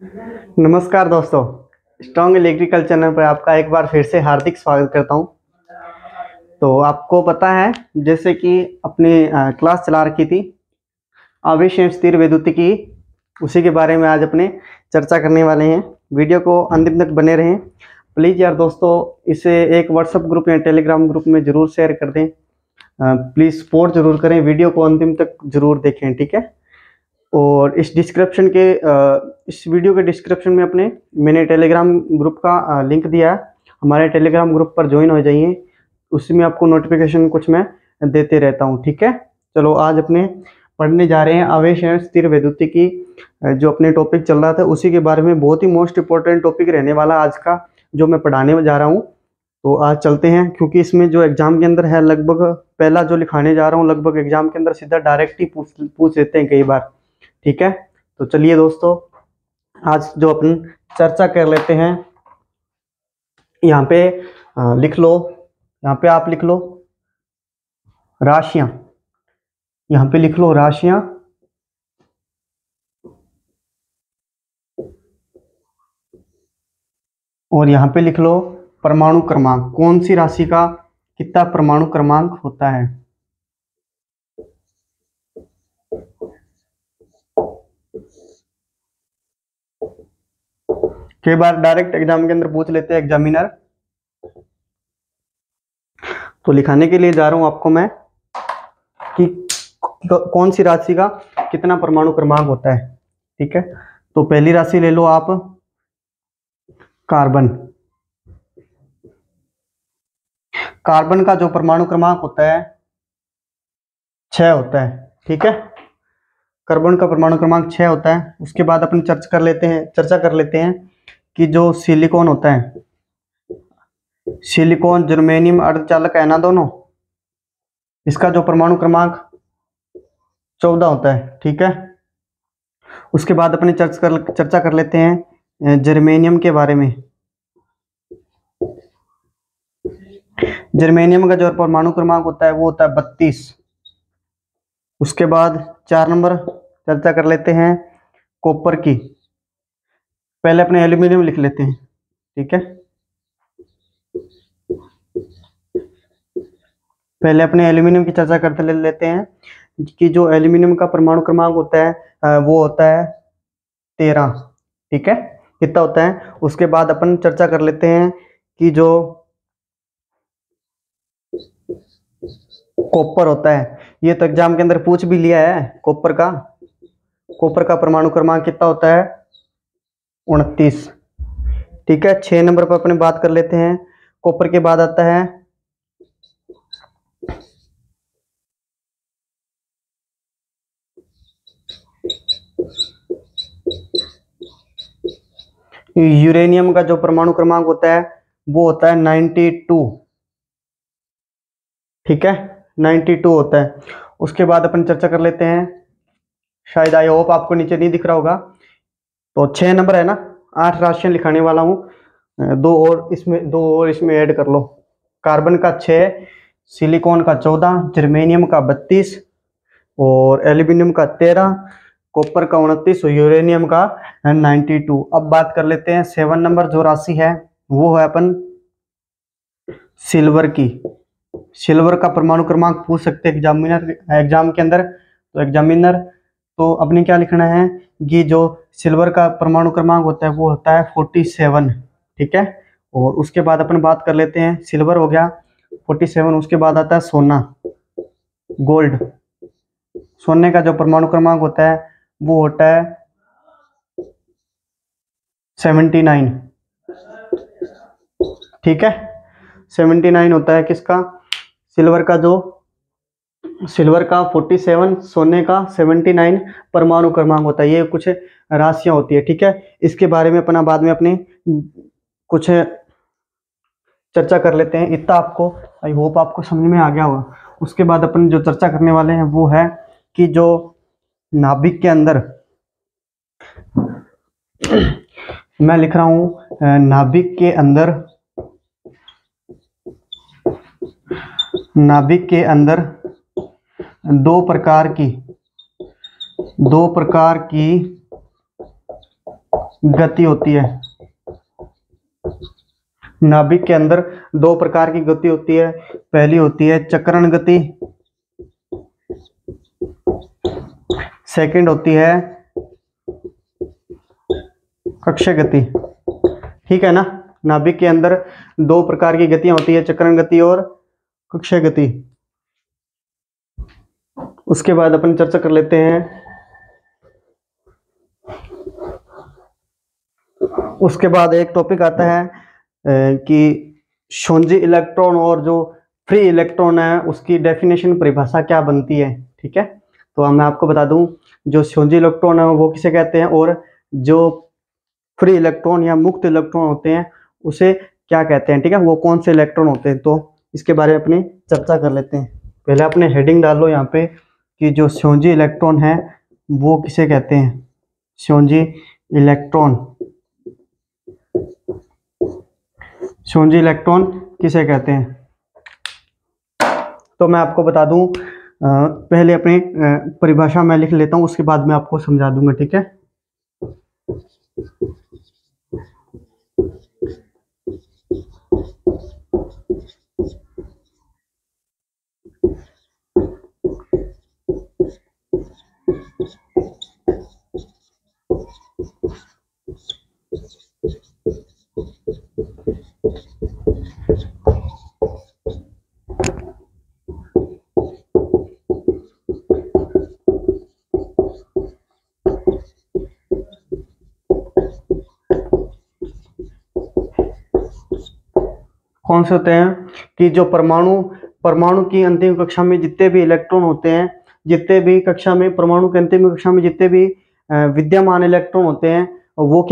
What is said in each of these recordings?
नमस्कार दोस्तों, strong electrical channel पर आपका एक बार फिर से हार्दिक स्वागत करता हूं। तो आपको पता है, जैसे कि अपनी क्लास चला रखी थी आवेश एवं स्थिर वैद्युतिकी, उसी के बारे में आज अपने चर्चा करने वाले हैं। वीडियो को अंतिम तक बने रहें। प्लीज़ यार दोस्तों, इसे एक व्हाट्सएप ग्रुप या टेलीग्राम ग्रुप में ज़रूर शेयर कर दें। प्लीज़ सपोर्ट जरूर करें, वीडियो को अंतिम तक जरूर देखें, ठीक है। और इस इस वीडियो के डिस्क्रिप्शन में मैंने टेलीग्राम ग्रुप का लिंक दिया है। हमारे टेलीग्राम ग्रुप पर ज्वाइन हो जाइए, उसी में आपको नोटिफिकेशन कुछ मैं देते रहता हूँ, ठीक है। चलो आज अपने पढ़ने जा रहे हैं आवेश एवं स्थिर वैद्युतिकी, जो अपने टॉपिक चल रहा था उसी के बारे में। बहुत ही मोस्ट इंपॉर्टेंट टॉपिक रहने वाला आज का जो मैं पढ़ाने जा रहा हूँ। तो आज चलते हैं, क्योंकि इसमें जो एग्जाम के अंदर है, लगभग पहला जो लिखाने जा रहा हूँ, लगभग एग्जाम के अंदर सीधा डायरेक्ट ही पूछ लेते हैं कई बार, ठीक है। तो चलिए दोस्तों, आज जो अपन चर्चा कर लेते हैं, यहाँ पे लिख लो, यहाँ पे आप लिख लो राशियां, यहाँ पे लिख लो राशियां, और यहाँ पे लिख लो परमाणु क्रमांक। कौन सी राशि का कितना परमाणु क्रमांक होता है। कई बार डायरेक्ट एग्जाम के अंदर पूछ लेते हैं एग्जामिनर। तो लिखाने के लिए जा रहा हूं आपको मैं कि कौन सी राशि का कितना परमाणु क्रमांक होता है, ठीक है। तो पहली राशि ले लो आप, कार्बन। कार्बन का जो परमाणु क्रमांक होता है 6 होता है, ठीक है। कार्बन का परमाणु क्रमांक 6 होता है। उसके बाद अपन चर्चा कर लेते हैं कि जो सिलिकॉन होता है, सिलिकॉन, जर्मेनियम, अर्धचालक है ना दोनों, इसका जो परमाणु क्रमांक 14 होता है, ठीक है। उसके बाद अपने चर्चा कर लेते हैं जर्मेनियम के बारे में। जर्मेनियम का जो परमाणु क्रमांक होता है वो होता है 32। उसके बाद 4 नंबर चर्चा कर लेते हैं कॉपर की। पहले अपने एल्यूमिनियम लिख लेते हैं, ठीक है। पहले अपने एल्यूमिनियम की चर्चा करते लेते हैं कि जो एल्यूमिनियम का परमाणु क्रमांक होता है वो होता है 13, ठीक है। कितना होता है। उसके बाद अपन चर्चा कर लेते हैं कि जो कॉपर होता है, ये तो एग्जाम के अंदर पूछ भी लिया है। कॉपर का परमाणु क्रमांक कितना होता है 29, ठीक है। 6 नंबर पर अपने बात कर लेते हैं। कॉपर के बाद आता है यूरेनियम का जो परमाणु क्रमांक होता है वो होता है 92, ठीक है। 92 होता है। उसके बाद अपन चर्चा कर लेते हैं, शायद आई होप आपको नीचे नहीं दिख रहा होगा, तो 6 नंबर है ना, 8 राशियां लिखाने वाला हूँ। दो और इसमें ऐड कर लो। कार्बन का 6, सिलिकॉन का 14, जर्मेनियम का 32, और एल्यूमिनियम का 13, कॉपर का 29 और यूरेनियम का 92। अब बात कर लेते हैं 7 नंबर जो राशि है, वो है अपन सिल्वर की। सिल्वर का परमाणु क्रमांक पूछ सकते हैं एग्जाम के अंदर। तो अपने क्या लिखना है कि जो सिल्वर का परमाणु क्रमांक होता है वो होता है 47, ठीक है। और उसके बाद अपन बात कर लेते हैं, सिल्वर हो गया 47। उसके बाद आता है सोना, गोल्ड। सोने का जो परमाणु क्रमांक होता है वो होता है 79, ठीक है। 79 होता है किसका, सिल्वर का 47, सोने का 79 परमाणु क्रमांक होता है। ये कुछ राशियां होती है, ठीक है। इसके बारे में अपना बाद में अपने कुछ चर्चा कर लेते हैं। इतना आपको आई होप आपको समझ में आ गया होगा। उसके बाद अपन जो चर्चा करने वाले हैं वो है कि जो नाभिक के अंदर मैं लिख रहा हूं नाभिक के अंदर दो प्रकार की गति होती है। नाभिक के अंदर दो प्रकार की गति होती है। पहली होती है चक्रण गति, सेकंड होती है कक्षीय गति। ठीक है ना। नाभिक के अंदर दो प्रकार की गतियां होती है, चक्रण गति और कक्षीय गति। उसके बाद अपन चर्चा कर लेते हैं। उसके बाद एक टॉपिक आता है कि शोंजी इलेक्ट्रॉन और जो फ्री इलेक्ट्रॉन है उसकी डेफिनेशन, परिभाषा क्या बनती है। ठीक है, तो मैं आपको बता दूं, जो शोंजी इलेक्ट्रॉन है वो किसे कहते हैं और जो फ्री इलेक्ट्रॉन या मुक्त इलेक्ट्रॉन होते हैं उसे क्या कहते हैं। ठीक है, वो कौन से इलेक्ट्रॉन होते हैं, तो इसके बारे में अपनी चर्चा कर लेते हैं। पहले अपने हेडिंग डाल लो यहाँ पे कि जो शोंजी इलेक्ट्रॉन है वो किसे कहते हैं। शोंजी इलेक्ट्रॉन, शोंजी इलेक्ट्रॉन किसे कहते हैं। तो मैं आपको बता दूं, पहले अपनी परिभाषा मैं लिख लेता हूं, उसके बाद मैं आपको समझा दूंगा। ठीक है, कौन से होते हैं कि जो परमाणु की अंतिम कक्षा में जितने भी इलेक्ट्रॉन होते हैं, जितने भी कक्षा में परमाणु के अंतिम कक्षा में जितने भी विद्यमान इलेक्ट्रॉन होते हैं वो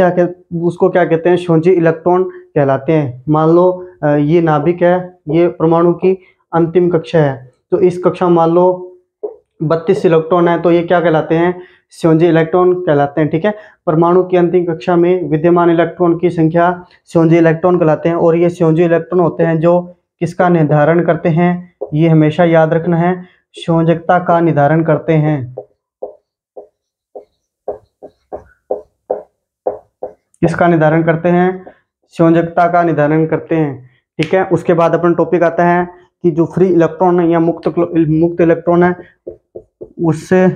उसको क्या कहते हैं, शोंजी इलेक्ट्रॉन कहलाते हैं। मान लो ये नाभिक है, ये परमाणु की अंतिम कक्षा है, तो इस कक्षा मान लो 32 इलेक्ट्रॉन है, तो ये क्या कहलाते हैं, शोंजी इलेक्ट्रॉन कहलाते हैं। ठीक है, परमाणु की अंतिम कक्षा में विद्यमान इलेक्ट्रॉन की संख्या शोंजी इलेक्ट्रॉन कहलाते हैं। और ये शोंजी इलेक्ट्रॉन होते हैं जो किसका निर्धारण करते हैं, ये हमेशा याद रखना है, संयोजकता का निर्धारण करते हैं। किसका निर्धारण करते हैं, संयोजकता का निर्धारण करते हैं। ठीक है, उसके बाद अपन टॉपिक आता है कि जो फ्री इलेक्ट्रॉन है या मुक्त इलेक्ट्रॉन है उससे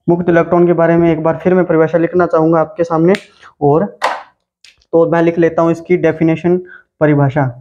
मुक्त इलेक्ट्रॉन के बारे में एक बार फिर मैं परिभाषा लिखना चाहूंगा आपके सामने, और तो मैं लिख लेता हूं इसकी डेफिनेशन, परिभाषा।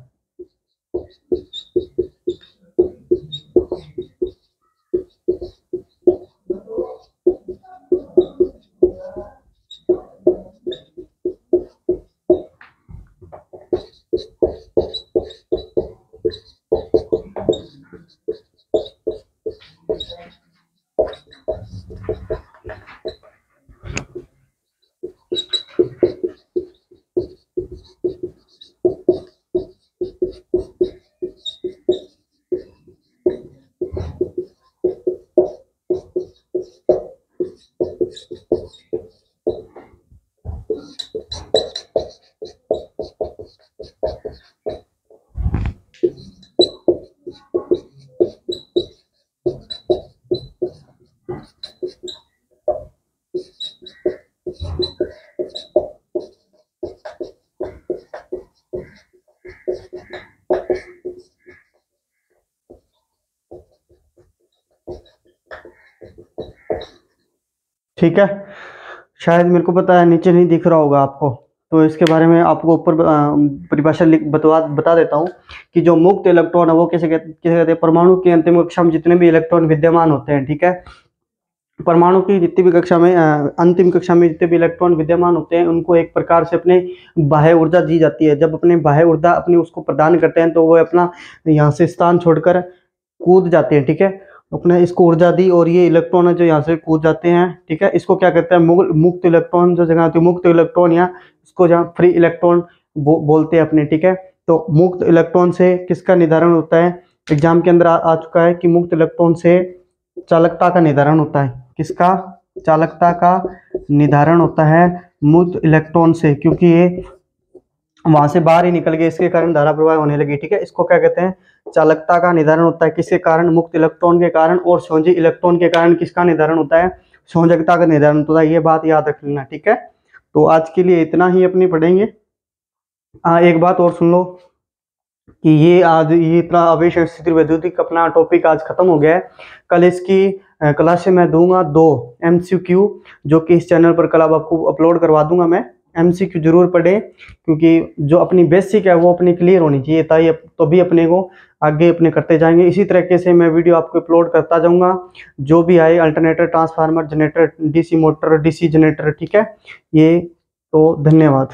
ठीक है, शायद मेरे को पता है नीचे नहीं दिख रहा होगा आपको, तो इसके बारे में आपको ऊपर परिभाषा बता देता हूँ कि जो मुक्त इलेक्ट्रॉन है वो किसे कहते हैं, परमाणु की अंतिम कक्षा में जितने भी इलेक्ट्रॉन विद्यमान होते हैं। ठीक है, परमाणु की जितनी भी कक्षा में अंतिम कक्षा में जितने भी इलेक्ट्रॉन विद्यमान होते हैं उनको एक प्रकार से अपने बाह्य ऊर्जा दी जाती है। जब अपने बाह्य ऊर्जा अपनी उसको प्रदान करते हैं तो वो अपना यहाँ से स्थान छोड़कर कूद जाते हैं। ठीक है, अपने इसको ऊर्जा दी और ये इलेक्ट्रॉन है जो यहाँ से कूद जाते हैं। ठीक है, इसको क्या कहते हैं, मुक्त इलेक्ट्रॉन जो जगह होती है, मुक्त इलेक्ट्रॉन या इसको जहाँ फ्री इलेक्ट्रॉन बोलते हैं अपने। ठीक है, तो मुक्त इलेक्ट्रॉन से किसका निर्धारण होता है, एग्जाम के अंदर आ चुका है कि मुक्त इलेक्ट्रॉन से चालकता का निर्धारण होता है। किसका, चालकता का निर्धारण होता है मुक्त इलेक्ट्रॉन से, क्योंकि ये वहां से बाहर ही निकल गए, इसके कारण धारा प्रवाह होने लगी। ठीक है, इसको क्या कहते हैं, चालकता का निर्धारण होता है किसके कारण, मुक्त इलेक्ट्रॉन के कारण, और संयोजी इलेक्ट्रॉन के कारण किसका निर्धारण होता है, संयोजकता का निर्धारण होता है। ये बात याद रख लेना। ठीक है, तो आज के लिए इतना ही अपनी पढ़ेंगे। एक बात और सुन लो कि ये आज ये इतना आवेश स्थिर वैद्युतिक अपना टॉपिक आज खत्म हो गया है। कल इसकी क्लास से मैं दूंगा 2 MCQ, जो कि इस चैनल पर कल अब आपको अपलोड करवा दूंगा मैं। MCQ जरूर पढ़ें, क्योंकि जो अपनी बेसिक है वो अपनी क्लियर होनी चाहिए, तो भी अपने को आगे अपने करते जाएंगे। इसी तरीके से मैं वीडियो आपको अपलोड करता जाऊंगा, जो भी आए, alternator, transformer, generator, DC motor, DC generator. ठीक है, ये तो धन्यवाद।